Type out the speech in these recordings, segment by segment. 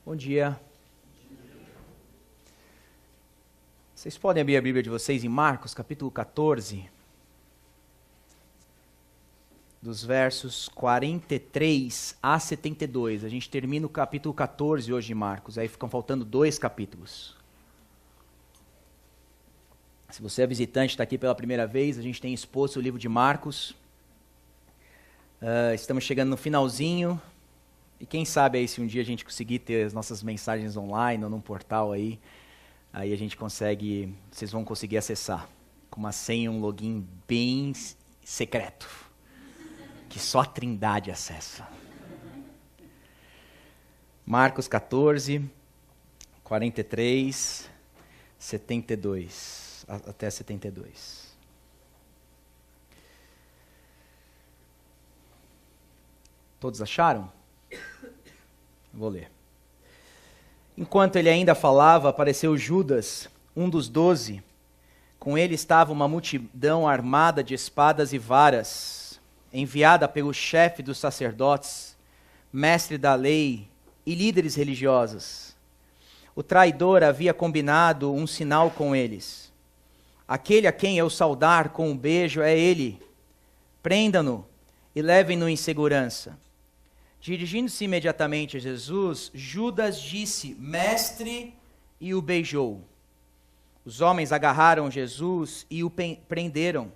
Bom dia. Vocês podem abrir a Bíblia de vocês em Marcos, capítulo 14, dos versos 43 a 72. A gente termina o capítulo 14 hoje em Marcos, aí ficam faltando 2 capítulos. Se você é visitante, está aqui pela primeira vez, a gente tem exposto o livro de Marcos. Estamos chegando no finalzinho. E quem sabe aí se um dia a gente conseguir ter as nossas mensagens online ou num portal aí a gente consegue, vocês vão conseguir acessar com uma senha e um login bem secreto, que só a Trindade acessa. Marcos 14, 43, 72, até 72. Todos acharam? Vou ler. Enquanto ele ainda falava, apareceu Judas, um dos 12. Com ele estava uma multidão armada de espadas e varas, enviada pelo chefe dos sacerdotes, mestre da lei e líderes religiosos. O traidor havia combinado um sinal com eles. Aquele a quem eu saudar com um beijo é ele. Prenda-no e levem-no em segurança. Dirigindo-se imediatamente a Jesus, Judas disse, Mestre, e o beijou. Os homens agarraram Jesus e o prenderam.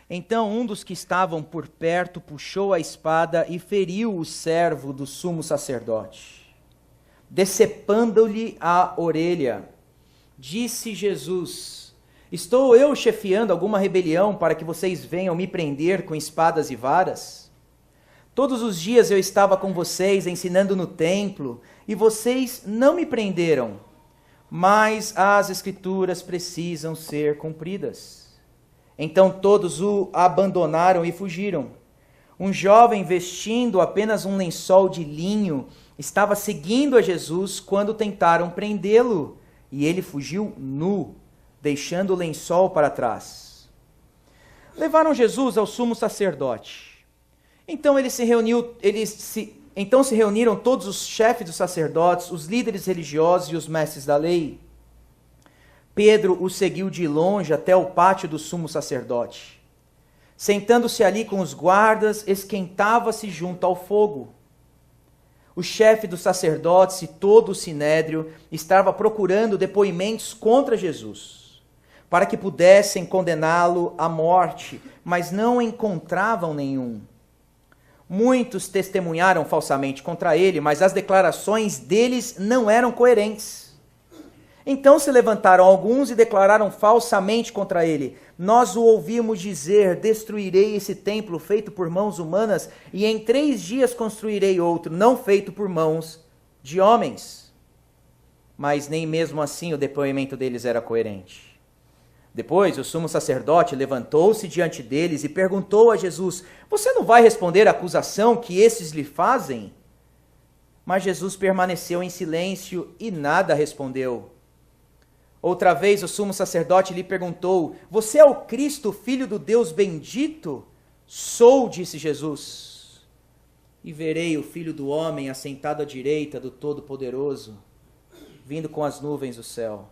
Então um dos que estavam por perto puxou a espada e feriu o servo do sumo sacerdote, decepando-lhe a orelha. Disse Jesus, estou eu chefiando alguma rebelião para que vocês venham me prender com espadas e varas? Todos os dias eu estava com vocês ensinando no templo, e vocês não me prenderam, mas as Escrituras precisam ser cumpridas. Então todos o abandonaram e fugiram. Um jovem vestindo apenas um lençol de linho estava seguindo a Jesus quando tentaram prendê-lo, e ele fugiu nu, deixando o lençol para trás. Levaram Jesus ao sumo sacerdote. Então se reuniram todos os chefes dos sacerdotes, os líderes religiosos e os mestres da lei. Pedro o seguiu de longe até o pátio do sumo sacerdote. Sentando-se ali com os guardas, esquentava-se junto ao fogo. O chefe dos sacerdotes e todo o sinédrio estava procurando depoimentos contra Jesus, para que pudessem condená-lo à morte, mas não encontravam nenhum. Muitos testemunharam falsamente contra ele, mas as declarações deles não eram coerentes. Então se levantaram alguns e declararam falsamente contra ele. Nós o ouvimos dizer, destruirei esse templo feito por mãos humanas, e em 3 dias construirei outro, não feito por mãos de homens. Mas nem mesmo assim o depoimento deles era coerente. Depois, o sumo sacerdote levantou-se diante deles e perguntou a Jesus, você não vai responder à acusação que esses lhe fazem? Mas Jesus permaneceu em silêncio e nada respondeu. Outra vez, o sumo sacerdote lhe perguntou, você é o Cristo, filho do Deus bendito? Sou, disse Jesus. E verei o Filho do Homem assentado à direita do Todo-Poderoso, vindo com as nuvens do céu.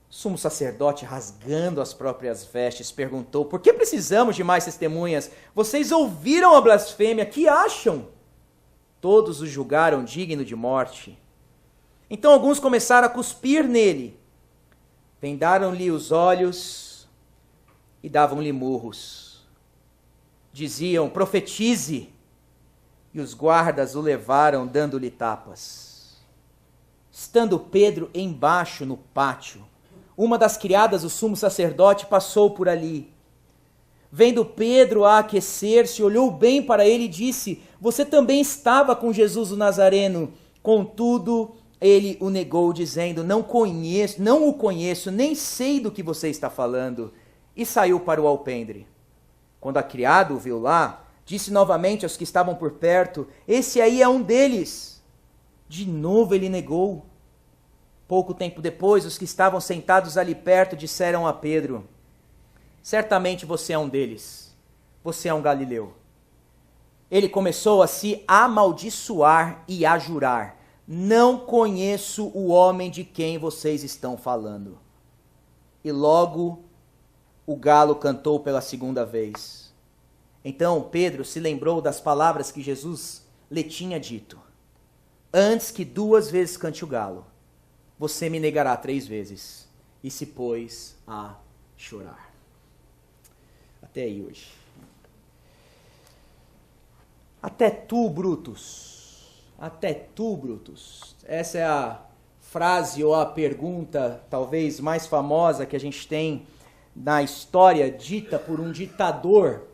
O sumo sacerdote, rasgando as próprias vestes, perguntou, por que precisamos de mais testemunhas? Vocês ouviram a blasfêmia, que acham? Todos o julgaram digno de morte. Então alguns começaram a cuspir nele, vendaram-lhe os olhos e davam-lhe murros. Diziam, profetize, e os guardas o levaram dando-lhe tapas. Estando Pedro embaixo no pátio, uma das criadas do sumo sacerdote passou por ali. Vendo Pedro a aquecer-se, olhou bem para ele e disse, você também estava com Jesus o Nazareno. Contudo, ele o negou, dizendo, não o conheço, nem sei do que você está falando. E saiu para o alpendre. Quando a criada o viu lá, disse novamente aos que estavam por perto, esse aí é um deles. De novo ele negou. Pouco tempo depois, os que estavam sentados ali perto disseram a Pedro, certamente você é um deles, você é um galileu. Ele começou a se amaldiçoar e a jurar, não conheço o homem de quem vocês estão falando. E logo o galo cantou pela segunda vez. Então Pedro se lembrou das palavras que Jesus lhe tinha dito: antes que 2 vezes cante o galo, você me negará 3 vezes. E se pôs a chorar. Até aí hoje. Até tu, Brutus. Até tu, Brutus. Essa é a frase ou a pergunta talvez mais famosa que a gente tem na história, dita por um ditador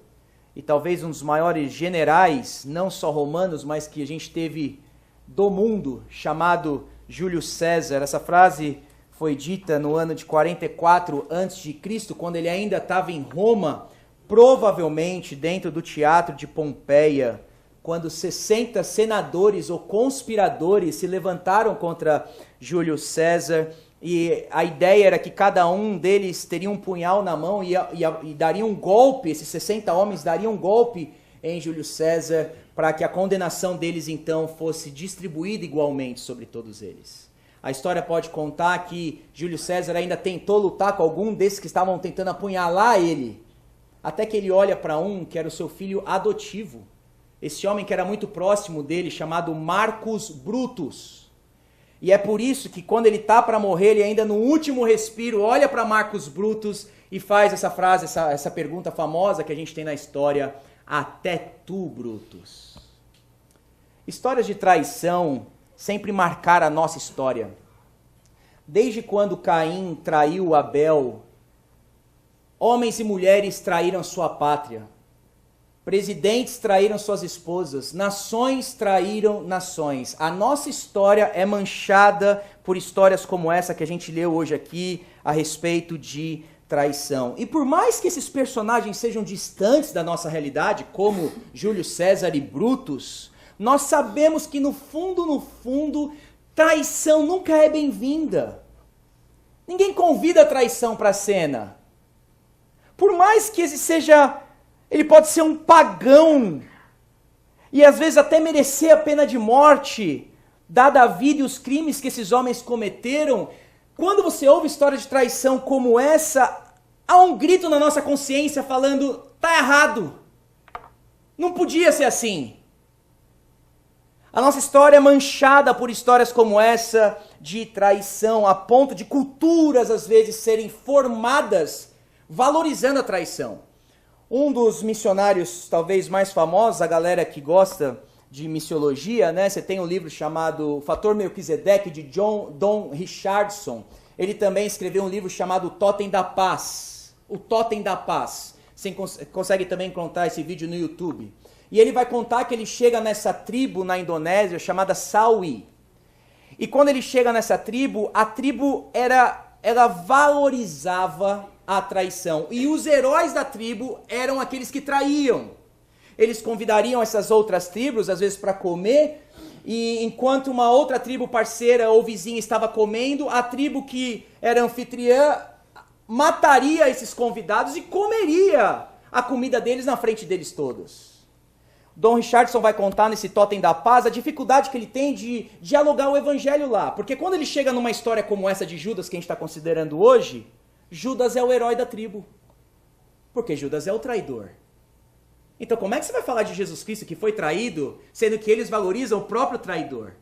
e talvez um dos maiores generais, não só romanos, mas que a gente teve do mundo, chamado Júlio César. Essa frase foi dita no ano de 44 a.C., quando ele ainda estava em Roma, provavelmente dentro do teatro de Pompeia, quando 60 senadores ou conspiradores se levantaram contra Júlio César, e a ideia era que cada um deles teria um punhal na mão e daria um golpe, esses 60 homens dariam um golpe em Júlio César, para que a condenação deles então fosse distribuída igualmente sobre todos eles. A história pode contar que Júlio César ainda tentou lutar com algum desses que estavam tentando apunhalar ele, até que ele olha para um que era o seu filho adotivo, esse homem que era muito próximo dele, chamado Marcus Brutus. E é por isso que quando ele está para morrer, ele ainda no último respiro olha para Marcus Brutus e faz essa frase, essa pergunta famosa que a gente tem na história: até tu, Brutus. Histórias de traição sempre marcaram a nossa história. Desde quando Caim traiu Abel, homens e mulheres traíram sua pátria. Presidentes traíram suas esposas, nações traíram nações. A nossa história é manchada por histórias como essa que a gente leu hoje aqui a respeito de traição. E por mais que esses personagens sejam distantes da nossa realidade, como Júlio César e Brutus, nós sabemos que no fundo, traição nunca é bem-vinda. Ninguém convida a traição para a cena. Por mais que ele pode ser um pagão, e às vezes até merecer a pena de morte, dada a vida e os crimes que esses homens cometeram, quando você ouve histórias de traição como essa, há um grito na nossa consciência falando: tá errado, não podia ser assim. A nossa história é manchada por histórias como essa de traição, a ponto de culturas às vezes serem formadas valorizando a traição. Um dos missionários talvez mais famosos, a galera que gosta de missiologia, né? Você tem um livro chamado Fator Melquisedeque, de Don Richardson. Ele também escreveu um livro chamado Totem da Paz. O Totem da Paz. Você consegue também encontrar esse vídeo no YouTube. E ele vai contar que ele chega nessa tribo na Indonésia chamada Sawi. E quando ele chega nessa tribo, a tribo ela valorizava a traição. E os heróis da tribo eram aqueles que traíam. Eles convidariam essas outras tribos, às vezes para comer, e enquanto uma outra tribo parceira ou vizinha estava comendo, a tribo que era anfitriã mataria esses convidados e comeria a comida deles na frente deles todos. Don Richardson vai contar nesse Totem da Paz a dificuldade que ele tem de dialogar o evangelho lá. Porque quando ele chega numa história como essa de Judas, que a gente está considerando hoje, Judas é o herói da tribo. Porque Judas é o traidor. Então como é que você vai falar de Jesus Cristo que foi traído, sendo que eles valorizam o próprio traidor?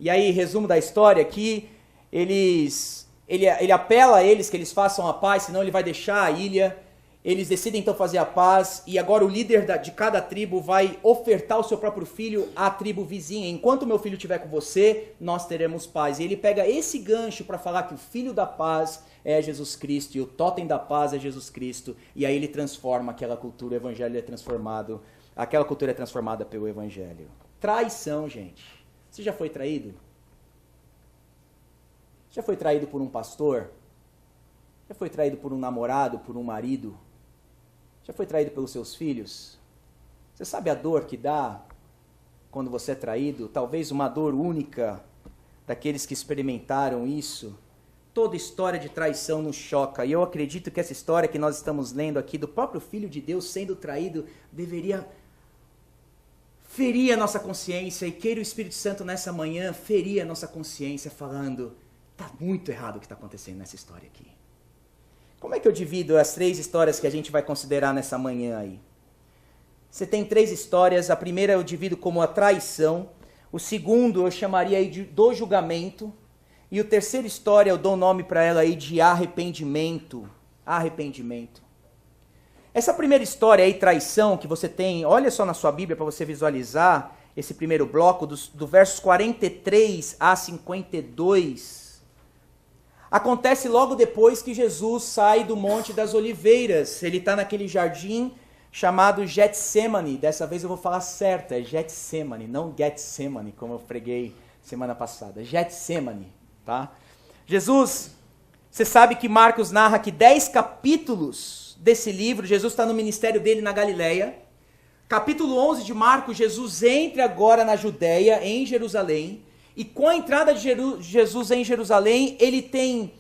E aí, resumo da história, que ele apela a eles que eles façam a paz, senão ele vai deixar a ilha. Eles decidem então fazer a paz, e agora o líder de cada tribo vai ofertar o seu próprio filho à tribo vizinha. Enquanto meu filho estiver com você, nós teremos paz. E ele pega esse gancho para falar que o filho da paz é Jesus Cristo, e o totem da paz é Jesus Cristo, e aí ele transforma aquela cultura, o evangelho é transformado, aquela cultura é transformada pelo evangelho. Traição, gente. Você já foi traído? Já foi traído por um pastor? Já foi traído por um namorado, por um marido? Já foi traído pelos seus filhos? Você sabe a dor que dá quando você é traído? Talvez uma dor única daqueles que experimentaram isso. Toda história de traição nos choca. E eu acredito que essa história que nós estamos lendo aqui, do próprio Filho de Deus sendo traído, deveria ferir a nossa consciência, e queira o Espírito Santo nessa manhã ferir a nossa consciência falando, está muito errado o que está acontecendo nessa história aqui. Como é que eu divido as 3 histórias que a gente vai considerar nessa manhã aí? Você tem 3 histórias, a primeira eu divido como a traição, o segundo eu chamaria aí do julgamento, e a terceira história eu dou o nome para ela aí de arrependimento. Arrependimento. Essa primeira história aí, traição, que você tem, olha só na sua Bíblia para você visualizar esse primeiro bloco, do versos 43 a 52, acontece logo depois que Jesus sai do Monte das Oliveiras. Ele está naquele jardim chamado Getsemane. Dessa vez eu vou falar certo, é Getsemane, não Getsemane, como eu preguei semana passada. Getsemane, tá? Jesus, você sabe que Marcos narra que 10 capítulos desse livro, Jesus está no ministério dele na Galileia. Capítulo 11 de Marcos, Jesus entra agora na Judéia, em Jerusalém, e com a entrada de Jesus em Jerusalém, ele tem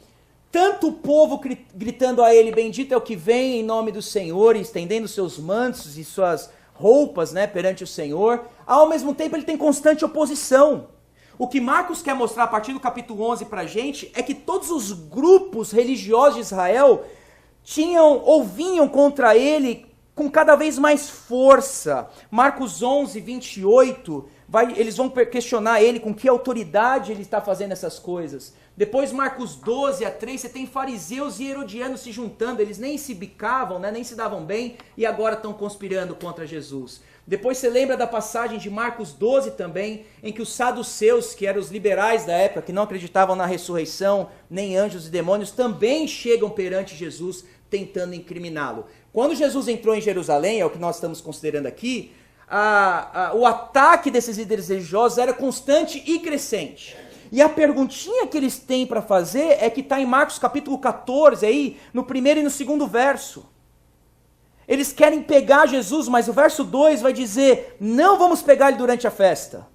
tanto o povo gritando a ele, bendito é o que vem em nome do Senhor, estendendo seus mantos e suas roupas, né, perante o Senhor. Ao mesmo tempo, ele tem constante oposição. O que Marcos quer mostrar a partir do capítulo 11 para a gente é que todos os grupos religiosos de Israel vinham contra ele com cada vez mais força. Marcos 11, 28, eles vão questionar ele com que autoridade ele está fazendo essas coisas. Depois Marcos 12 a 3, você tem fariseus e herodianos se juntando, eles nem se bicavam, né, nem se davam bem, e agora estão conspirando contra Jesus. Depois você lembra da passagem de Marcos 12 também, em que os saduceus, que eram os liberais da época, que não acreditavam na ressurreição, nem anjos e demônios, também chegam perante Jesus tentando incriminá-lo. Quando Jesus entrou em Jerusalém, é o que nós estamos considerando aqui, o ataque desses líderes religiosos era constante e crescente. E a perguntinha que eles têm para fazer é que está em Marcos capítulo 14, aí, no primeiro e no segundo verso. Eles querem pegar Jesus, mas o verso 2 vai dizer, não vamos pegar ele durante a festa,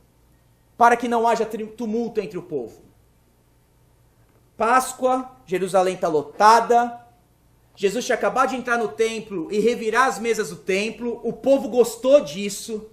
para que não haja tumulto entre o povo. Páscoa, Jerusalém está lotada, Jesus tinha acabado de entrar no templo e revirar as mesas do templo, o povo gostou disso,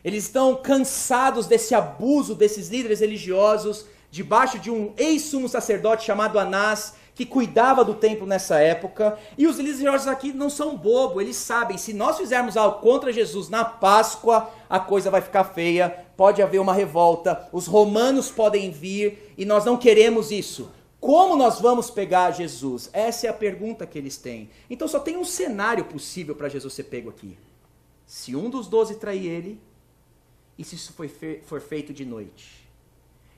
eles estão cansados desse abuso desses líderes religiosos, debaixo de um ex-sumo sacerdote chamado Anás, que cuidava do templo nessa época, e os líderes religiosos aqui não são bobos, eles sabem, se nós fizermos algo contra Jesus na Páscoa, a coisa vai ficar feia, pode haver uma revolta, os romanos podem vir, e nós não queremos isso. Como nós vamos pegar Jesus? Essa é a pergunta que eles têm. Então só tem um cenário possível para Jesus ser pego aqui. Se um dos 12 trair ele, e se isso for feito de noite.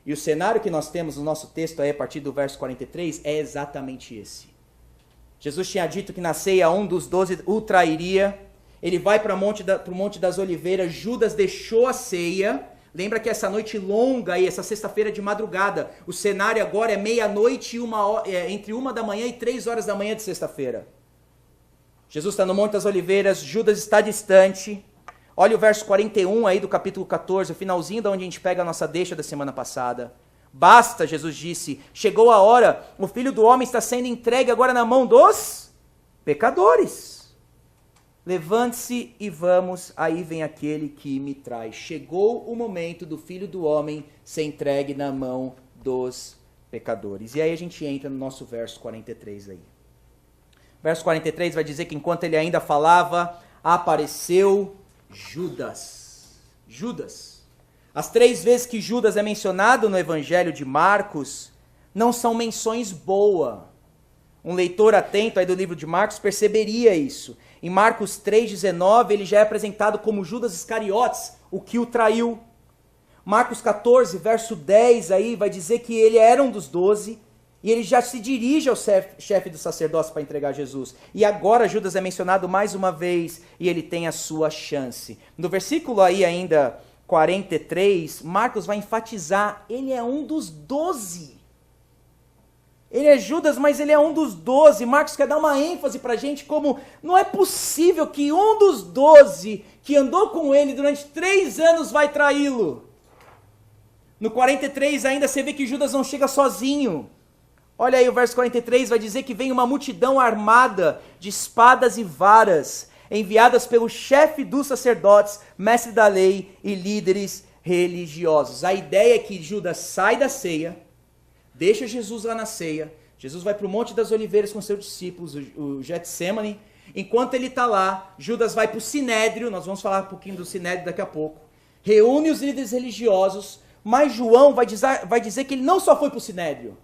E o cenário que nós temos no nosso texto aí, a partir do verso 43, é exatamente esse. Jesus tinha dito que na ceia um dos 12 o trairia, ele vai para o Monte das Oliveiras, Judas deixou a ceia. Lembra que essa noite longa aí, essa sexta-feira de madrugada, o cenário agora é meia-noite, entre 1 da manhã e 3 horas da manhã de sexta-feira. Jesus está no Monte das Oliveiras, Judas está distante. Olha o verso 41 aí do capítulo 14, o finalzinho de onde a gente pega a nossa deixa da semana passada. Basta, Jesus disse, chegou a hora, o Filho do Homem está sendo entregue agora na mão dos pecadores. Levante-se e vamos, aí vem aquele que me traz. Chegou o momento do Filho do Homem ser entregue na mão dos pecadores. E aí a gente entra no nosso verso 43 aí. Verso 43 vai dizer que enquanto ele ainda falava, apareceu Judas. Judas. As 3 vezes que Judas é mencionado no Evangelho de Marcos, não são menções boas. Um leitor atento aí do livro de Marcos perceberia isso. Em Marcos 3,19, ele já é apresentado como Judas Iscariotes, o que o traiu. Marcos 14, verso 10, aí vai dizer que ele era um dos 12, e ele já se dirige ao chefe do sacerdócio para entregar Jesus. E agora Judas é mencionado mais uma vez, e ele tem a sua chance. No versículo aí ainda 43, Marcos vai enfatizar, ele é um dos 12. Ele é Judas, mas ele é um dos 12. Marcos quer dar uma ênfase para a gente como não é possível que um dos 12 que andou com ele durante 3 anos vai traí-lo. No 43 ainda você vê que Judas não chega sozinho. Olha aí o verso 43, vai dizer que vem uma multidão armada de espadas e varas. enviadas pelo chefe dos sacerdotes, mestre da lei e líderes religiosos. A ideia é que Judas sai da ceia, deixa Jesus lá na ceia, Jesus vai para o Monte das Oliveiras com seus discípulos, o Getsemane. Enquanto ele está lá, Judas vai para o Sinédrio, nós vamos falar um pouquinho do Sinédrio daqui a pouco, reúne os líderes religiosos, mas João vai dizer que ele não só foi para o Sinédrio,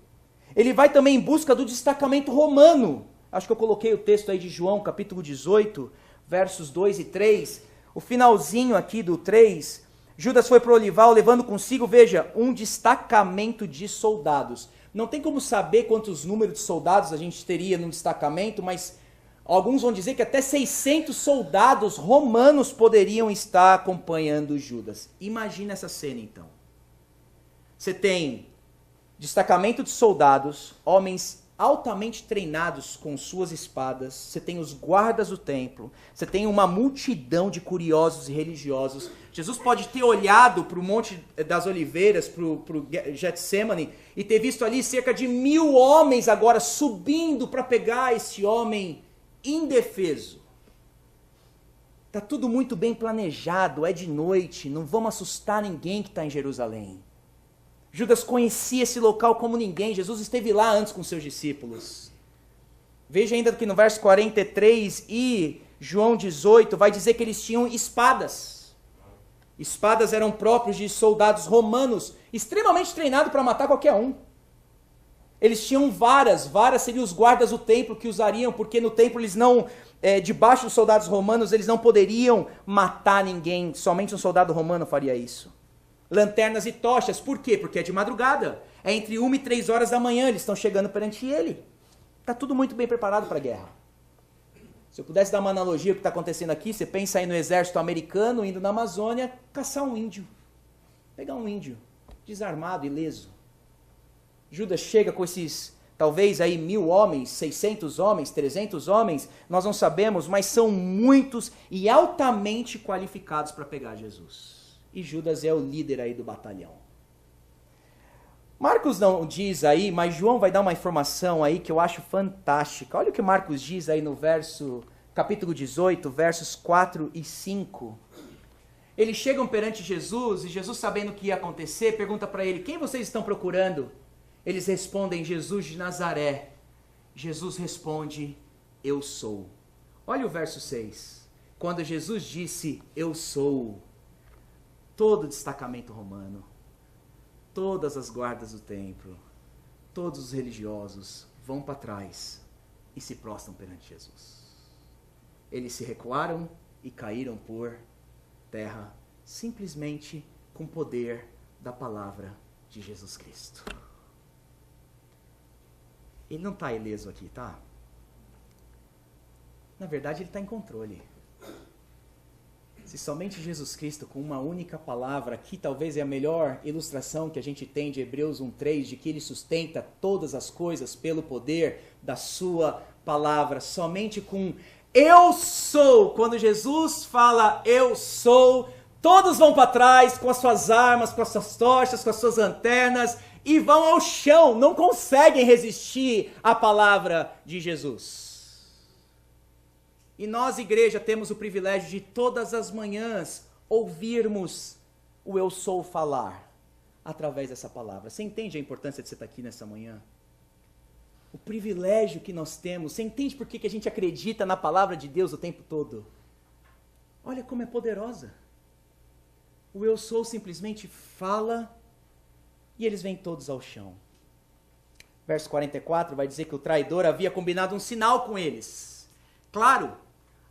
ele vai também em busca do destacamento romano. Acho que eu coloquei o texto aí de João, capítulo 18, versos 2 e 3, o finalzinho aqui do 3, Judas foi para o Olival levando consigo, veja, um destacamento de soldados. Não tem como saber quantos números de soldados a gente teria num destacamento, mas alguns vão dizer que até 600 soldados romanos poderiam estar acompanhando Judas. Imagina essa cena então. Você tem destacamento de soldados, homens altamente treinados com suas espadas, você tem os guardas do templo, você tem uma multidão de curiosos e religiosos. Jesus pode ter olhado para o Monte das Oliveiras, para o Getsemane, e ter visto ali cerca de 1000 homens agora subindo para pegar esse homem indefeso. Está tudo muito bem planejado, é de noite, não vamos assustar ninguém que está em Jerusalém. Judas conhecia esse local como ninguém, Jesus esteve lá antes com seus discípulos. Veja ainda que no verso 43 e João 18 vai dizer que eles tinham espadas. Espadas eram próprios de soldados romanos, extremamente treinados para matar qualquer um. Eles tinham varas seriam os guardas do templo que usariam, porque no templo eles não, debaixo dos soldados romanos, eles não poderiam matar ninguém, somente um soldado romano faria isso. Lanternas e tochas, por quê? Porque é de madrugada, é entre 1 e 3 horas da manhã, eles estão chegando perante ele. Está tudo muito bem preparado para a guerra. Se eu pudesse dar uma analogia do que está acontecendo aqui, você pensa aí no exército americano indo na Amazônia caçar um índio. Pegar um índio, desarmado, ileso. Judas chega com esses, talvez aí 1000 homens, 600 homens, 300 homens, nós não sabemos, mas são muitos e altamente qualificados para pegar Jesus. E Judas é o líder aí do batalhão. Marcos não diz aí, mas João vai dar uma informação aí que eu acho fantástica. Olha o que Marcos diz aí no capítulo 18, versos 4 e 5. Eles chegam perante Jesus e Jesus, sabendo o que ia acontecer, pergunta para ele: quem vocês estão procurando? Eles respondem: Jesus de Nazaré. Jesus responde: eu sou. Olha o verso 6. Quando Jesus disse: eu sou, todo o destacamento romano, todas as guardas do templo, todos os religiosos vão para trás e se prostram perante Jesus. Eles se recuaram e caíram por terra, simplesmente com o poder da palavra de Jesus Cristo. Ele não está ileso aqui, tá? Na verdade, ele está em controle. Se somente Jesus Cristo, com uma única palavra, aqui talvez é a melhor ilustração que a gente tem de Hebreus 1:3, de que ele sustenta todas as coisas pelo poder da sua palavra, somente com eu sou, quando Jesus fala eu sou, todos vão para trás com as suas armas, com as suas tochas, com as suas lanternas e vão ao chão, não conseguem resistir à palavra de Jesus. E nós, igreja, temos o privilégio de todas as manhãs ouvirmos o eu sou falar através dessa palavra. Você entende a importância de você estar aqui nessa manhã? O privilégio que nós temos. Você entende por que a gente acredita na palavra de Deus o tempo todo? Olha como é poderosa. O eu sou simplesmente fala e eles vêm todos ao chão. Verso 44 vai dizer que o traidor havia combinado um sinal com eles. Claro,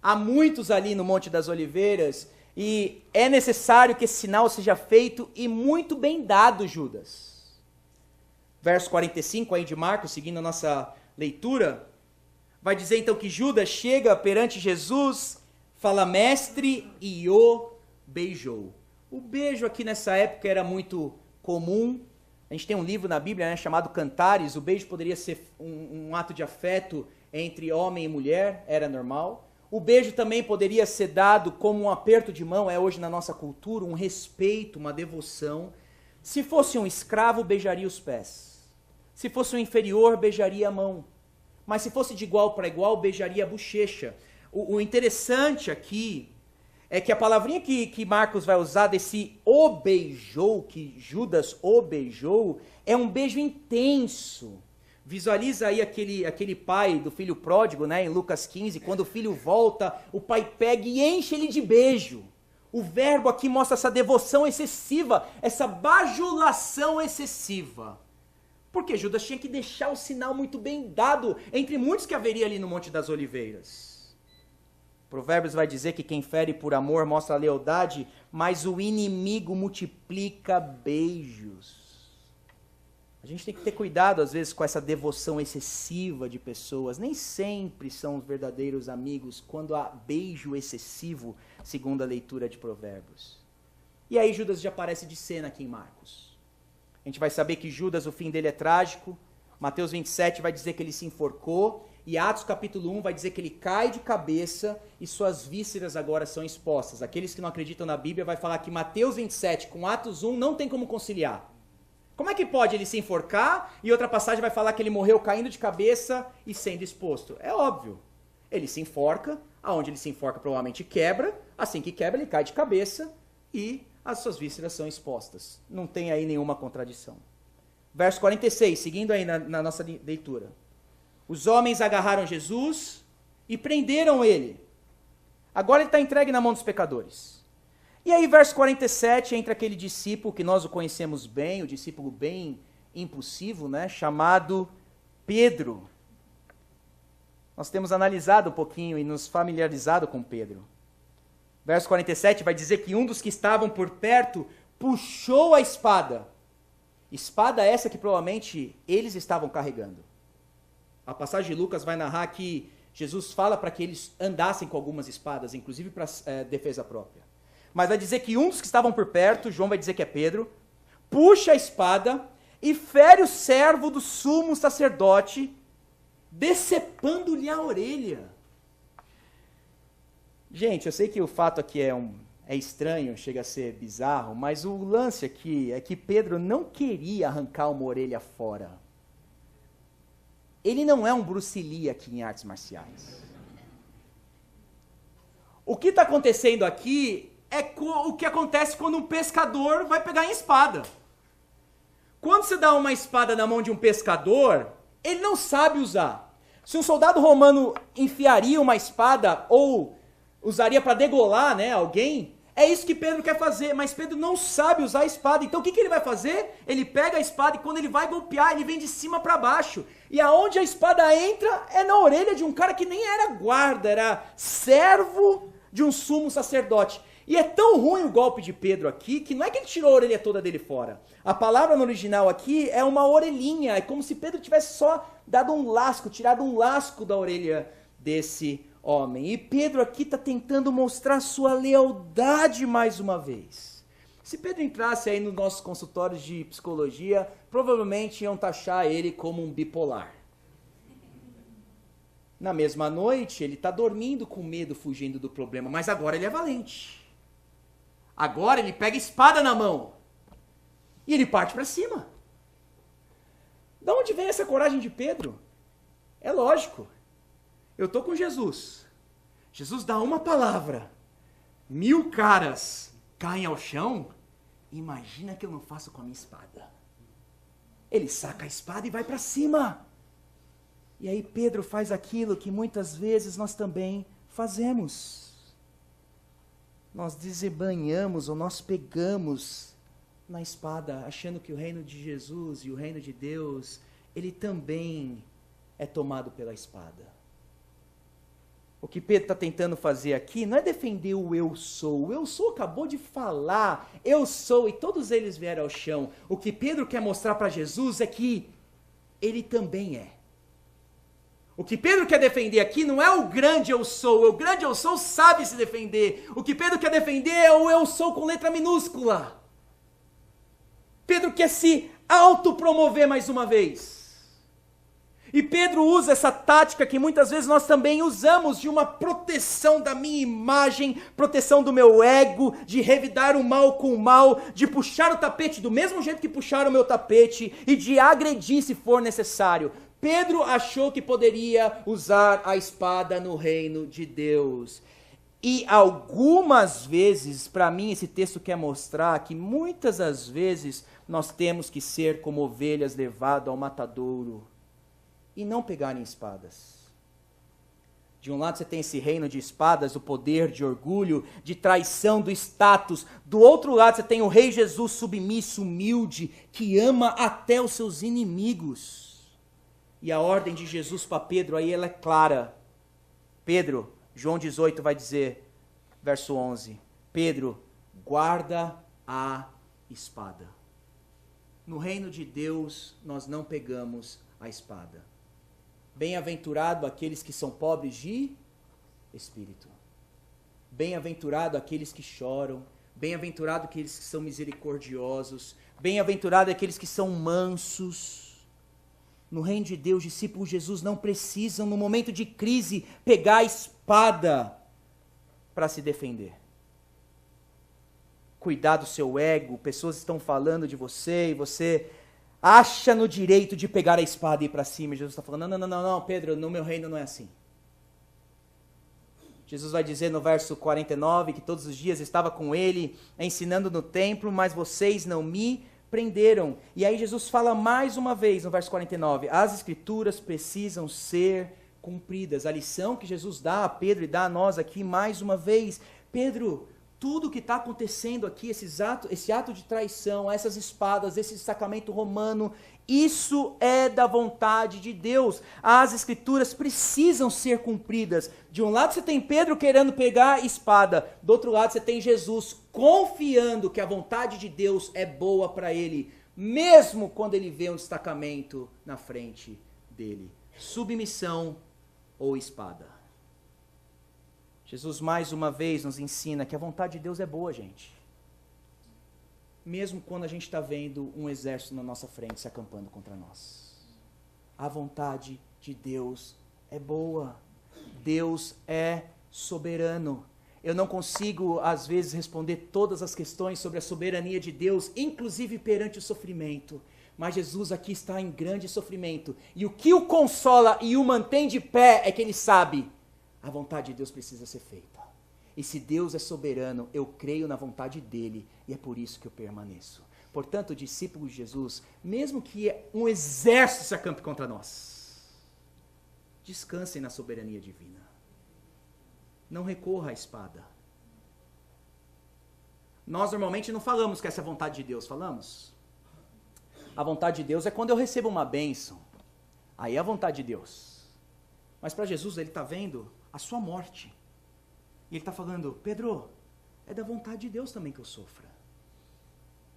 há muitos ali no Monte das Oliveiras e é necessário que esse sinal seja feito e muito bem dado, Judas. Verso 45 aí de Marcos, seguindo a nossa leitura, vai dizer então que Judas chega perante Jesus, fala mestre e o beijou. O beijo aqui nessa época era muito comum. A gente tem um livro na Bíblia, chamado Cantares. O beijo poderia ser um ato de afeto entre homem e mulher, era normal. O beijo também poderia ser dado como um aperto de mão, é hoje na nossa cultura, um respeito, uma devoção. Se fosse um escravo, beijaria os pés. Se fosse um inferior, beijaria a mão. Mas se fosse de igual para igual, beijaria a bochecha. O interessante aqui é que a palavrinha que Marcos vai usar desse o beijou, que Judas o beijou, é um beijo intenso. Visualiza aí aquele pai do filho pródigo, né, em Lucas 15, quando o filho volta, o pai pega e enche ele de beijo. O verbo aqui mostra essa devoção excessiva, essa bajulação excessiva. Porque Judas tinha que deixar o sinal muito bem dado, entre muitos que haveria ali no Monte das Oliveiras. Provérbios vai dizer que quem fere por amor mostra lealdade, mas o inimigo multiplica beijos. A gente tem que ter cuidado, às vezes, com essa devoção excessiva de pessoas. Nem sempre são os verdadeiros amigos quando há beijo excessivo, segundo a leitura de Provérbios. E aí Judas já aparece de cena aqui em Marcos. A gente vai saber que Judas, o fim dele é trágico. Mateus 27 vai dizer que ele se enforcou. E Atos capítulo 1 vai dizer que ele cai de cabeça e suas vísceras agora são expostas. Aqueles que não acreditam na Bíblia vai falar que Mateus 27 com Atos 1 não tem como conciliar. Como é que pode ele se enforcar e outra passagem vai falar que ele morreu caindo de cabeça e sendo exposto? É óbvio. Ele se enforca, aonde ele se enforca provavelmente quebra, assim que quebra ele cai de cabeça e as suas vísceras são expostas. Não tem aí nenhuma contradição. Verso 46, seguindo aí na nossa leitura. Os homens agarraram Jesus e prenderam ele. Agora ele está entregue na mão dos pecadores. E aí, verso 47, entra aquele discípulo que nós o conhecemos bem, o discípulo bem impulsivo, né, chamado Pedro. Nós temos analisado um pouquinho e nos familiarizado com Pedro. Verso 47 vai dizer que um dos que estavam por perto puxou a espada. Espada essa que provavelmente eles estavam carregando. A passagem de Lucas vai narrar que Jesus fala para que eles andassem com algumas espadas, inclusive para defesa própria. Mas vai dizer que um dos que estavam por perto, João vai dizer que é Pedro, puxa a espada e fere o servo do sumo sacerdote, decepando-lhe a orelha. Gente, eu sei que o fato aqui é estranho, chega a ser bizarro, mas o lance aqui é que Pedro não queria arrancar uma orelha fora. Ele não é um Bruce Lee aqui em artes marciais. O que está acontecendo aqui é o que acontece quando um pescador vai pegar em espada. Quando você dá uma espada na mão de um pescador, ele não sabe usar. Se um soldado romano enfiaria uma espada ou usaria para degolar, né, alguém, é isso que Pedro quer fazer, mas Pedro não sabe usar a espada. Então o que ele vai fazer? Ele pega a espada e quando ele vai golpear, ele vem de cima para baixo. E aonde a espada entra é na orelha de um cara que nem era guarda, era servo de um sumo sacerdote. E é tão ruim o golpe de Pedro aqui, que não é que ele tirou a orelha toda dele fora. A palavra no original aqui é uma orelhinha, é como se Pedro tivesse só dado um lasco, tirado um lasco da orelha desse homem. E Pedro aqui está tentando mostrar sua lealdade mais uma vez. Se Pedro entrasse aí nos nossos consultórios de psicologia, provavelmente iam taxar ele como um bipolar. Na mesma noite, ele está dormindo com medo, fugindo do problema, mas agora ele é valente. Agora ele pega a espada na mão e ele parte para cima. De onde vem essa coragem de Pedro? É lógico. Eu estou com Jesus. Jesus dá uma palavra. 1000 caras caem ao chão. Imagina que eu não faço com a minha espada. Ele saca a espada e vai para cima. E aí Pedro faz aquilo que muitas vezes nós também fazemos. Nós desembanhamos ou nós pegamos na espada, achando que o reino de Jesus e o reino de Deus, ele também é tomado pela espada. O que Pedro está tentando fazer aqui não é defender o eu sou. O eu sou acabou de falar, eu sou, e todos eles vieram ao chão. O que Pedro quer mostrar para Jesus é que ele também é. O que Pedro quer defender aqui não é o grande eu sou. O grande eu sou sabe se defender. O que Pedro quer defender é o eu sou com letra minúscula. Pedro quer se autopromover mais uma vez. E Pedro usa essa tática que muitas vezes nós também usamos, de uma proteção da minha imagem, proteção do meu ego, de revidar o mal com o mal, de puxar o tapete do mesmo jeito que puxaram o meu tapete e de agredir se for necessário. Pedro achou que poderia usar a espada no reino de Deus. E algumas vezes, para mim, esse texto quer mostrar que muitas das vezes nós temos que ser como ovelhas levadas ao matadouro e não pegarem espadas. De um lado você tem esse reino de espadas, o poder de orgulho, de traição, do status. Do outro lado você tem o Rei Jesus submisso, humilde, que ama até os seus inimigos. E a ordem de Jesus para Pedro aí ela é clara. Pedro, João 18 vai dizer, verso 11, Pedro, guarda a espada. No reino de Deus nós não pegamos a espada. Bem-aventurado aqueles que são pobres de espírito. Bem-aventurado aqueles que choram. Bem-aventurado aqueles que são misericordiosos. Bem-aventurado aqueles que são mansos. No reino de Deus, discípulos de Jesus não precisam, no momento de crise, pegar a espada para se defender. Cuidar do seu ego, pessoas estão falando de você e você acha no direito de pegar a espada e ir para cima. Jesus está falando, não, Pedro, no meu reino não é assim. Jesus vai dizer no verso 49 que todos os dias estava com ele, ensinando no templo, mas vocês não me prenderam. E aí Jesus fala mais uma vez no verso 49, as escrituras precisam ser cumpridas. A lição que Jesus dá a Pedro e dá a nós aqui mais uma vez. Pedro, tudo que está acontecendo aqui, esse ato de traição, essas espadas, esse destacamento romano, isso é da vontade de Deus. As escrituras precisam ser cumpridas. De um lado você tem Pedro querendo pegar a espada, do outro lado você tem Jesus confiando que a vontade de Deus é boa para ele, mesmo quando ele vê um destacamento na frente dele. Submissão ou espada. Jesus mais uma vez nos ensina que a vontade de Deus é boa, gente. Mesmo quando a gente está vendo um exército na nossa frente se acampando contra nós. A vontade de Deus é boa. Deus é soberano. Eu não consigo, às vezes, responder todas as questões sobre a soberania de Deus, inclusive perante o sofrimento. Mas Jesus aqui está em grande sofrimento. E o que o consola e o mantém de pé é que ele sabe: a vontade de Deus precisa ser feita. E se Deus é soberano, eu creio na vontade dele, e é por isso que eu permaneço. Portanto, discípulos de Jesus, mesmo que um exército se acampe contra nós, descansem na soberania divina. Não recorra à espada. Nós normalmente não falamos que essa é a vontade de Deus, falamos? A vontade de Deus é quando eu recebo uma bênção. Aí é a vontade de Deus. Mas para Jesus, ele está vendo a sua morte. E ele está falando, Pedro, é da vontade de Deus também que eu sofra.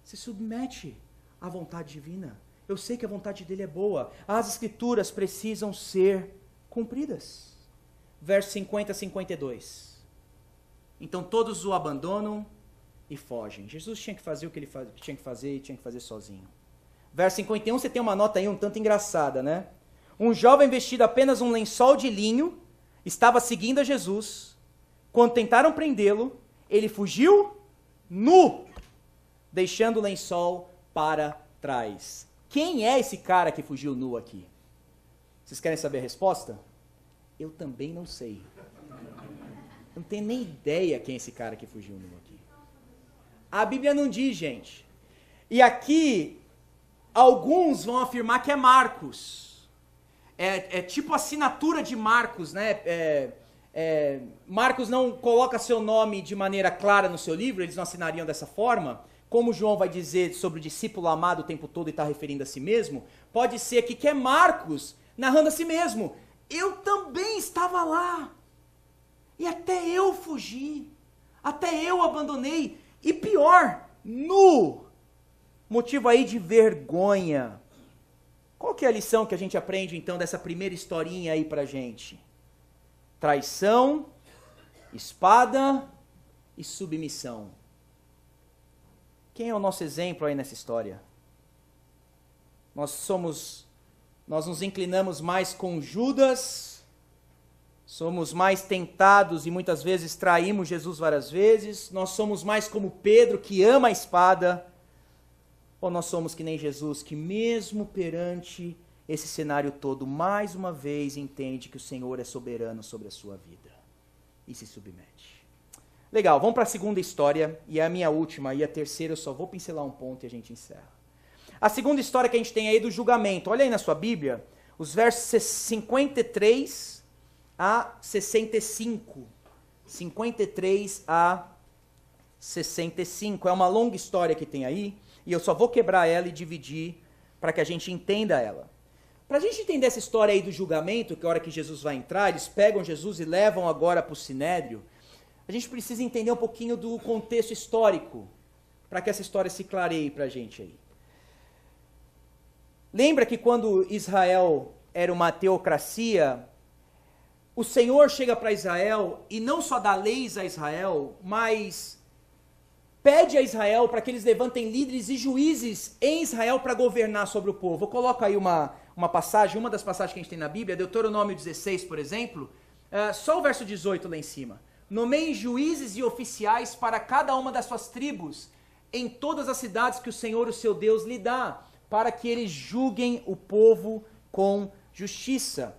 Se submete à vontade divina. Eu sei que a vontade dele é boa. As escrituras precisam ser cumpridas. Verso 50 a 52. Então todos o abandonam e fogem. Jesus tinha que fazer o que ele tinha que fazer e tinha que fazer sozinho. Verso 51, você tem uma nota aí um tanto engraçada, né? Um jovem vestido apenas um lençol de linho estava seguindo a Jesus. Quando tentaram prendê-lo, ele fugiu nu, deixando o lençol para trás. Quem é esse cara que fugiu nu aqui? Vocês querem saber a resposta? Eu também não sei. Eu não tenho nem ideia quem é esse cara que fugiu nu aqui. A Bíblia não diz, gente. E aqui, alguns vão afirmar que é Marcos. É tipo a assinatura de Marcos, né? Marcos não coloca seu nome de maneira clara no seu livro, eles não assinariam dessa forma. Como João vai dizer sobre o discípulo amado o tempo todo e está referindo a si mesmo, pode ser aqui que é Marcos narrando a si mesmo. Eu também estava lá. E até eu fugi. Até eu abandonei. E pior, nu. Motivo aí de vergonha. Qual que é a lição que a gente aprende então dessa primeira historinha aí pra gente? Traição, espada e submissão. Quem é o nosso exemplo aí nessa história? Nós nos inclinamos mais com Judas, somos mais tentados e muitas vezes traímos Jesus várias vezes, nós somos mais como Pedro, que ama a espada, ou nós somos que nem Jesus, que mesmo perante esse cenário todo, mais uma vez, entende que o Senhor é soberano sobre a sua vida e se submete. Legal, vamos para a segunda história, e é a minha última, e a terceira eu só vou pincelar um ponto e a gente encerra. A segunda história que a gente tem aí do julgamento, olha aí na sua Bíblia, os versos 53 a 65. 53 a 65. É uma longa história que tem aí, e eu só vou quebrar ela e dividir para que a gente entenda ela. Para a gente entender essa história aí do julgamento, que é a hora que Jesus vai entrar, eles pegam Jesus e levam agora para o Sinédrio, a gente precisa entender um pouquinho do contexto histórico, para que essa história se clareie para a gente aí. Lembra que quando Israel era uma teocracia, o Senhor chega para Israel e não só dá leis a Israel, mas pede a Israel para que eles levantem líderes e juízes em Israel para governar sobre o povo. Eu coloco aí uma passagem, uma das passagens que a gente tem na Bíblia, Deuteronômio 16, por exemplo, só o verso 18 lá em cima. Nomeiem juízes e oficiais para cada uma das suas tribos, em todas as cidades que o Senhor, o seu Deus, lhe dá, para que eles julguem o povo com justiça.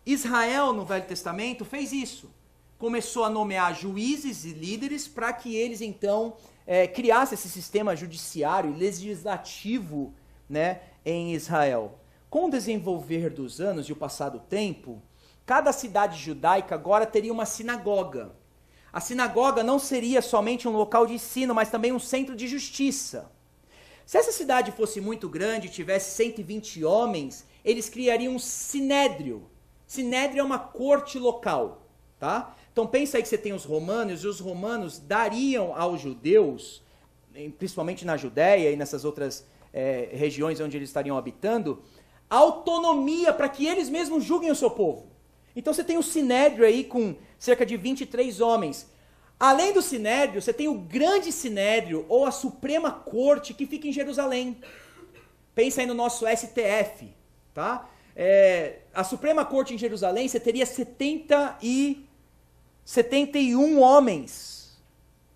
Israel, no Velho Testamento, fez isso. Começou a nomear juízes e líderes para que eles, então, criassem esse sistema judiciário e legislativo, né, em Israel. Com o desenvolver dos anos e o passar do tempo, cada cidade judaica agora teria uma sinagoga. A sinagoga não seria somente um local de ensino, mas também um centro de justiça. Se essa cidade fosse muito grande, tivesse 120 homens, eles criariam um sinédrio. Sinédrio é uma corte local, tá? Então pensa aí que você tem os romanos, e os romanos dariam aos judeus, principalmente na Judéia e nessas outras regiões onde eles estariam habitando, autonomia para que eles mesmos julguem o seu povo. Então você tem o sinédrio aí com cerca de 23 homens. Além do sinédrio, você tem o grande sinédrio, ou a Suprema Corte, que fica em Jerusalém. Pensa aí no nosso STF, tá? A Suprema Corte em Jerusalém, você teria 71 homens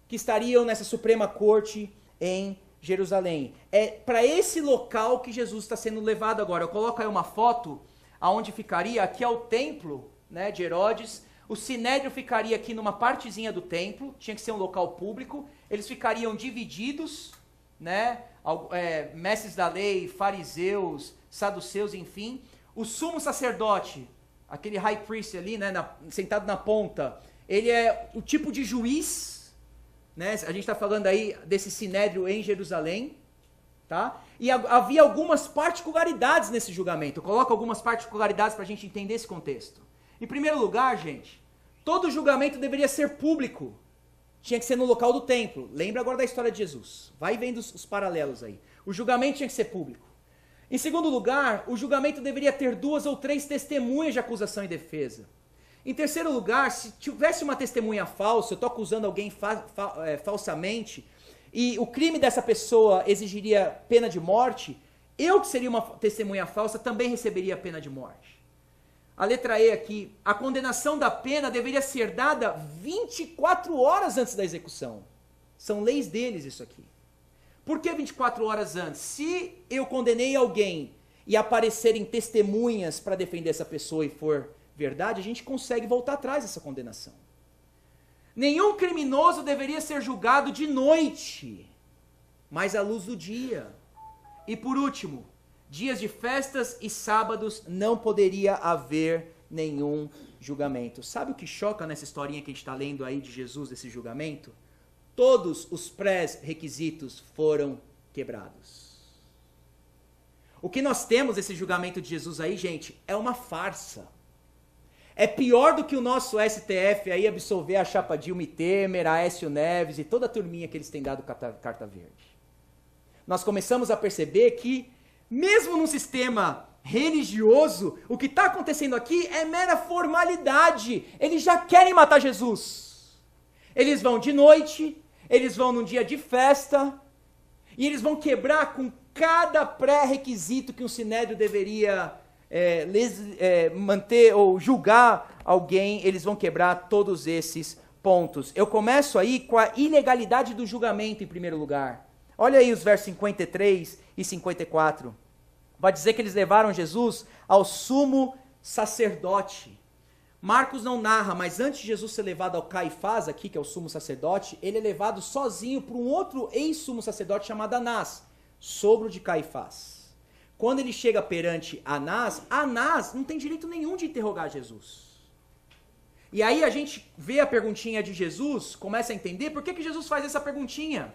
que estariam nessa Suprema Corte em Jerusalém. É para esse local que Jesus está sendo levado agora. Eu coloco aí uma foto aonde ficaria, aqui é o templo, né, de Herodes. O sinédrio ficaria aqui numa partezinha do templo, tinha que ser um local público. Eles ficariam divididos, né, mestres da lei, fariseus, saduceus, enfim. O sumo sacerdote, aquele high priest ali, né, sentado na ponta, ele é o tipo de juiz, né? A gente está falando aí desse sinédrio em Jerusalém, tá? E havia algumas particularidades nesse julgamento. Eu coloco algumas particularidades para a gente entender esse contexto. Em primeiro lugar, gente, todo julgamento deveria ser público. Tinha que ser no local do templo. Lembra agora da história de Jesus. Vai vendo os paralelos aí. O julgamento tinha que ser público. Em segundo lugar, o julgamento deveria ter 2 ou 3 testemunhas de acusação e defesa. Em terceiro lugar, se tivesse uma testemunha falsa, eu estou acusando alguém falsamente, e o crime dessa pessoa exigiria pena de morte, eu que seria uma testemunha falsa também receberia pena de morte. A letra E aqui, a condenação da pena deveria ser dada 24 horas antes da execução. São leis deles isso aqui. Por que 24 horas antes? Se eu condenei alguém e aparecerem testemunhas para defender essa pessoa e for verdade, a gente consegue voltar atrás dessa condenação. Nenhum criminoso deveria ser julgado de noite, mas à luz do dia. E por último, dias de festas e sábados não poderia haver nenhum julgamento. Sabe o que choca nessa historinha que a gente está lendo aí de Jesus, desse julgamento? Todos os pré-requisitos foram quebrados. O que nós temos nesse julgamento de Jesus aí, gente, é uma farsa. É pior do que o nosso STF aí absolver a chapa Dilma e Temer, a Aécio Neves e toda a turminha que eles têm dado carta verde. Nós começamos a perceber que, mesmo num sistema religioso, o que está acontecendo aqui é mera formalidade. Eles já querem matar Jesus. Eles vão de noite, eles vão num dia de festa, e eles vão quebrar com cada pré-requisito que um sinédrio deveria manter ou julgar alguém, eles vão quebrar todos esses pontos. Eu começo aí com a ilegalidade do julgamento em primeiro lugar. Olha aí os versos 53 e 54. vai dizer que eles levaram Jesus ao sumo sacerdote. Marcos não narra, mas antes de Jesus ser levado ao Caifás aqui, que é o sumo sacerdote, ele é levado sozinho por um outro ex-sumo sacerdote chamado Anás, sogro de Caifás. Quando ele chega perante Anás, Anás não tem direito nenhum de interrogar Jesus. E aí a gente vê a perguntinha de Jesus, começa a entender por que Jesus faz essa perguntinha.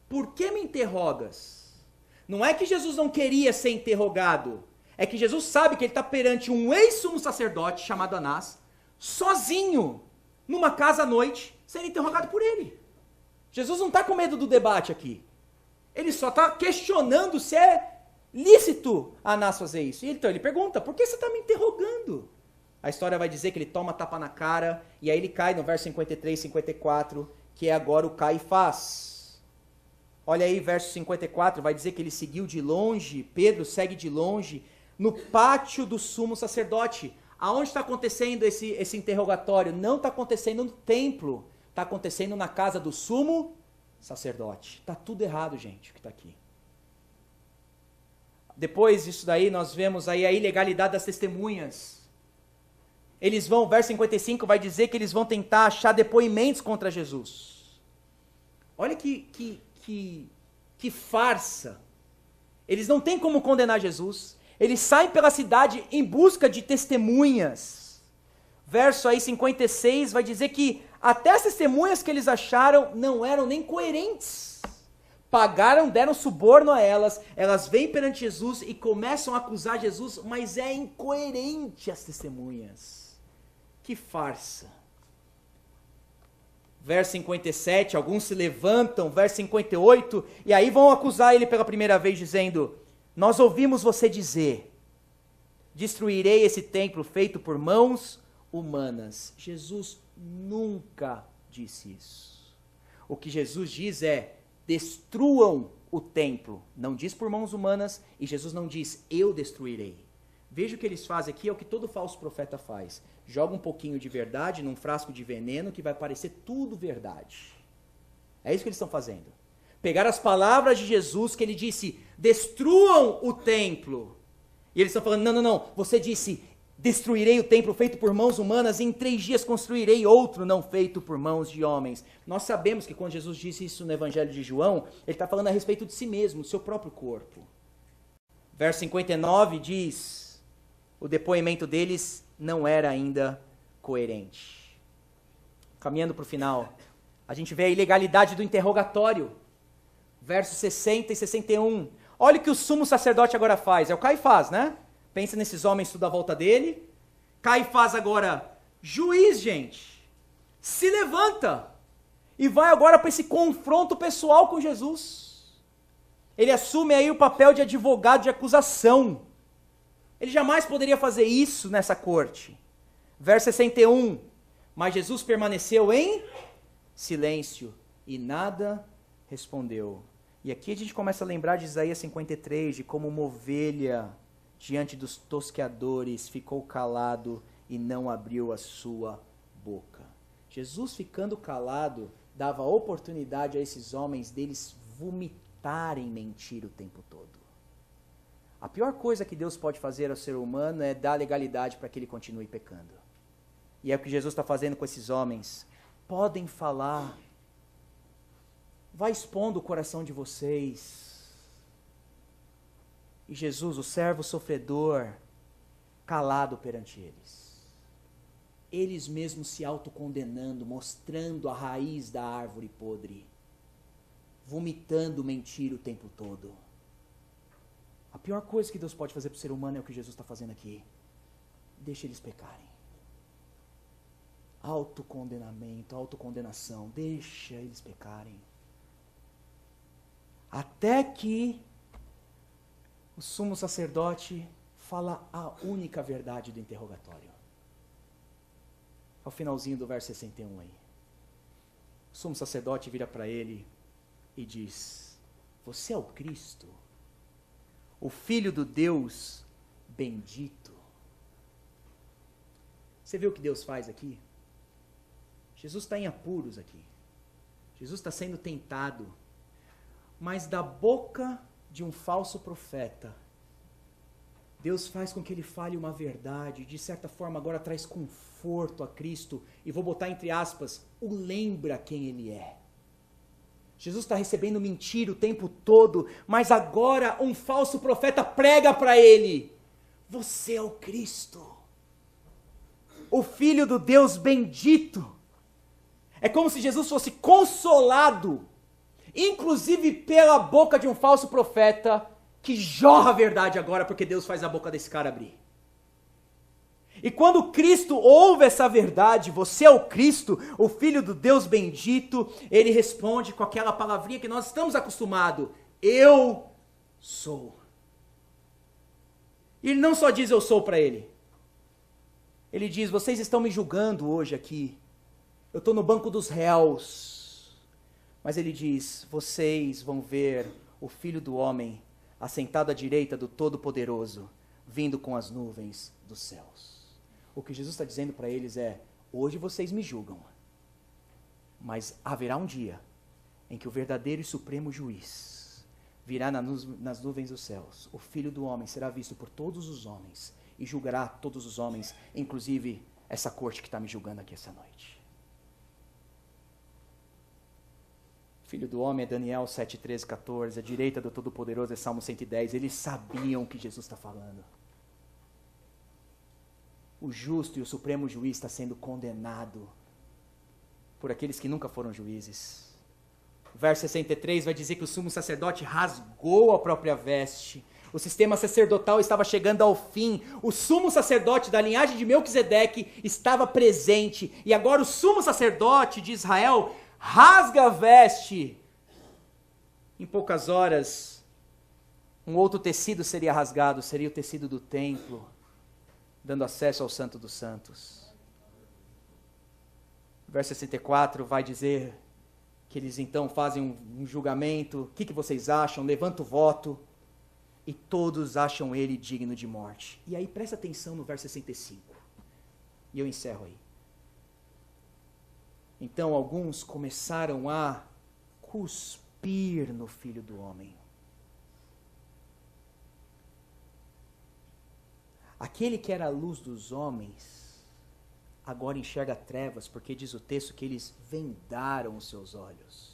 Por que me interrogas? Não é que Jesus não queria ser interrogado, é que Jesus sabe que ele está perante um ex-sumo sacerdote chamado Anás, sozinho, numa casa à noite, sendo interrogado por ele. Jesus não está com medo do debate aqui. Ele só está questionando se é lícito Anás fazer isso. Então ele pergunta, por que você está me interrogando? A história vai dizer que ele toma tapa na cara, e aí ele cai no verso 53, 54, que é agora o Caifás. Olha aí, verso 54, vai dizer que ele seguiu de longe, Pedro segue de longe, no pátio do sumo sacerdote. Aonde está acontecendo esse interrogatório? Não está acontecendo no templo, está acontecendo na casa do sumo sacerdote. Está tudo errado, gente, o que está aqui. Depois disso daí, nós vemos aí a ilegalidade das testemunhas. Eles vão, verso 55 vai dizer que eles vão tentar achar depoimentos contra Jesus. Olha que farsa. Eles não têm como condenar Jesus. Eles saem pela cidade em busca de testemunhas. Verso aí 56 vai dizer que até as testemunhas que eles acharam não eram nem coerentes. Pagaram, deram suborno a elas, elas vêm perante Jesus e começam a acusar Jesus, mas é incoerente as testemunhas. Que farsa. Verso 57, alguns se levantam, verso 58, e aí vão acusar ele pela primeira vez, dizendo: nós ouvimos você dizer, destruirei esse templo feito por mãos humanas. Jesus nunca disse isso. O que Jesus diz é, destruam o templo. Não diz por mãos humanas, e Jesus não diz, eu destruirei. Veja o que eles fazem aqui, é o que todo falso profeta faz. Joga um pouquinho de verdade num frasco de veneno que vai parecer tudo verdade. É isso que eles estão fazendo. Pegar as palavras de Jesus que ele disse, destruam o templo. E eles estão falando, não, você disse, destruirei o templo feito por mãos humanas e em 3 dias construirei outro não feito por mãos de homens. Nós sabemos que quando Jesus disse isso no Evangelho de João, ele está falando a respeito de si mesmo, do seu próprio corpo. Verso 59 diz, o depoimento deles não era ainda coerente. Caminhando para o final, a gente vê a ilegalidade do interrogatório. Versos 60 e 61. Olha o que o sumo sacerdote agora faz. É o Caifás, né? Pensa nesses homens tudo à volta dele. Caifás agora, juiz, gente, se levanta e vai agora para esse confronto pessoal com Jesus. Ele assume aí o papel de advogado de acusação. Ele jamais poderia fazer isso nessa corte. Verso 61. Mas Jesus permaneceu em silêncio e nada respondeu. E aqui a gente começa a lembrar de Isaías 53, de como uma ovelha diante dos tosqueadores ficou calado e não abriu a sua boca. Jesus ficando calado dava oportunidade a esses homens deles vomitarem mentira o tempo todo. A pior coisa que Deus pode fazer ao ser humano é dar legalidade para que ele continue pecando. E é o que Jesus está fazendo com esses homens. Podem falar. Vai expondo o coração de vocês. E Jesus, o servo sofredor, calado perante eles. Eles mesmos se autocondenando, mostrando a raiz da árvore podre. Vomitando mentira o tempo todo. A pior coisa que Deus pode fazer para o ser humano é o que Jesus está fazendo aqui. Deixa eles pecarem. Autocondenamento, autocondenação. Deixa eles pecarem. Até que o sumo sacerdote fala a única verdade do interrogatório. Ao finalzinho do verso 61 aí. O sumo sacerdote vira para ele e diz, você é o Cristo? O Filho do Deus bendito. Você vê o que Deus faz aqui? Jesus está em apuros aqui. Jesus está sendo tentado. Mas da boca de um falso profeta Deus faz com que ele fale uma verdade, de certa forma agora traz conforto a Cristo, e vou botar entre aspas, o lembra quem ele é. Jesus está recebendo mentira o tempo todo, mas agora um falso profeta prega para ele: você é o Cristo, o Filho do Deus bendito. É como se Jesus fosse consolado, inclusive pela boca de um falso profeta, que jorra a verdade agora, porque Deus faz a boca desse cara abrir. E quando Cristo ouve essa verdade, você é o Cristo, o Filho do Deus bendito, ele responde com aquela palavrinha que nós estamos acostumados: eu sou. E ele não só diz eu sou para ele, ele diz: vocês estão me julgando hoje aqui, eu estou no banco dos réus, mas ele diz: vocês vão ver o Filho do Homem assentado à direita do Todo-Poderoso, vindo com as nuvens dos céus. O que Jesus está dizendo para eles é: hoje vocês me julgam, mas haverá um dia em que o verdadeiro e supremo juiz virá nas nuvens dos céus. O Filho do Homem será visto por todos os homens e julgará todos os homens, inclusive essa corte que está me julgando aqui essa noite. Filho do Homem é Daniel 7, 13, 14, a direita do Todo-Poderoso é Salmo 110, eles sabiam o que Jesus está falando. O justo e o supremo juiz está sendo condenado por aqueles que nunca foram juízes. O verso 63 vai dizer que o sumo sacerdote rasgou a própria veste. O sistema sacerdotal estava chegando ao fim. O sumo sacerdote da linhagem de Melquisedeque estava presente. E agora o sumo sacerdote de Israel rasga a veste. Em poucas horas, um outro tecido seria rasgado, seria o tecido do templo, dando acesso ao Santo dos Santos. O verso 64 vai dizer que eles então fazem um julgamento. O que vocês acham? Levanta o voto. E todos acham ele digno de morte. E aí presta atenção no verso 65. E eu encerro aí. Então alguns começaram a cuspir no Filho do Homem. Aquele que era a luz dos homens, agora enxerga trevas, porque diz o texto que eles vendaram os seus olhos.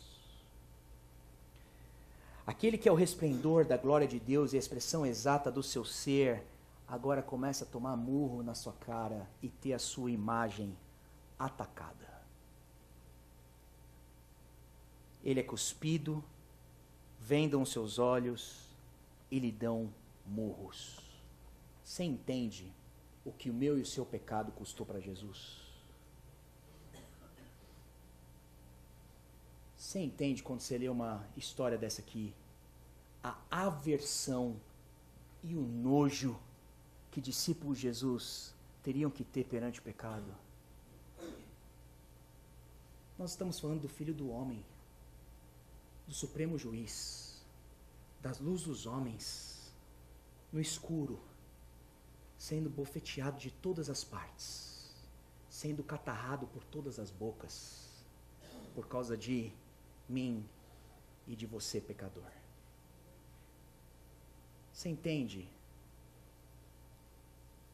Aquele que é o resplendor da glória de Deus e a expressão exata do seu ser, agora começa a tomar murro na sua cara e ter a sua imagem atacada. Ele é cuspido, vendam os seus olhos e lhe dão murros. Você entende o que o meu e o seu pecado custou para Jesus? Você entende quando você lê uma história dessa aqui, a aversão e o nojo que discípulos de Jesus teriam que ter perante o pecado? Nós estamos falando do Filho do Homem, do Supremo Juiz, da luz dos homens, no escuro, sendo bofeteado de todas as partes, sendo catarrado por todas as bocas, por causa de mim e de você, pecador. Você entende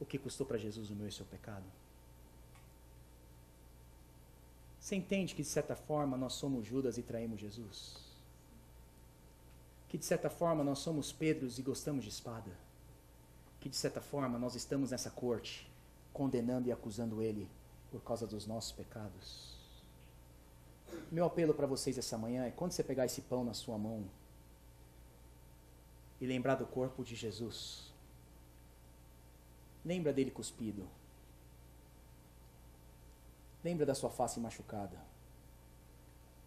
o que custou para Jesus o meu e o seu pecado? Você entende que de certa forma nós somos Judas e traímos Jesus? Que de certa forma nós somos Pedros e gostamos de espada? Que de certa forma nós estamos nessa corte, condenando e acusando ele por causa dos nossos pecados? Meu apelo para vocês essa manhã é: quando você pegar esse pão na sua mão e lembrar do corpo de Jesus, lembra dele cuspido, lembra da sua face machucada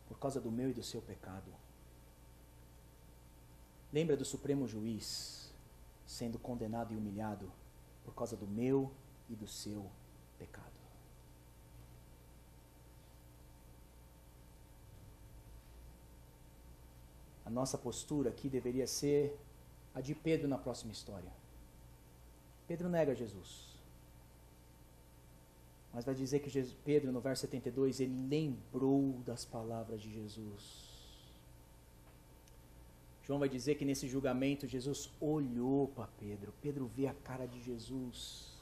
por causa do meu e do seu pecado. Lembra do Supremo Juiz sendo condenado e humilhado por causa do meu e do seu pecado. A nossa postura aqui deveria ser a de Pedro na próxima história. Pedro nega Jesus. Mas vai dizer que Pedro, no verso 72, ele lembrou das palavras de Jesus. João vai dizer que nesse julgamento Jesus olhou para Pedro. Pedro vê a cara de Jesus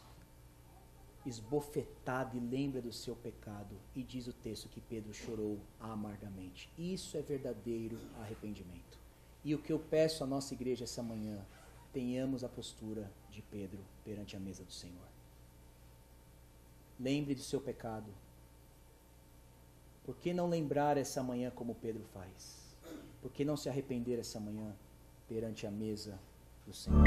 esbofetado e lembra do seu pecado. E diz o texto que Pedro chorou amargamente. Isso é verdadeiro arrependimento. E o que eu peço à nossa igreja essa manhã, tenhamos a postura de Pedro perante a mesa do Senhor. Lembre do seu pecado. Por que não lembrar essa manhã como Pedro faz? Por que não se arrepender essa manhã perante a mesa do Senhor?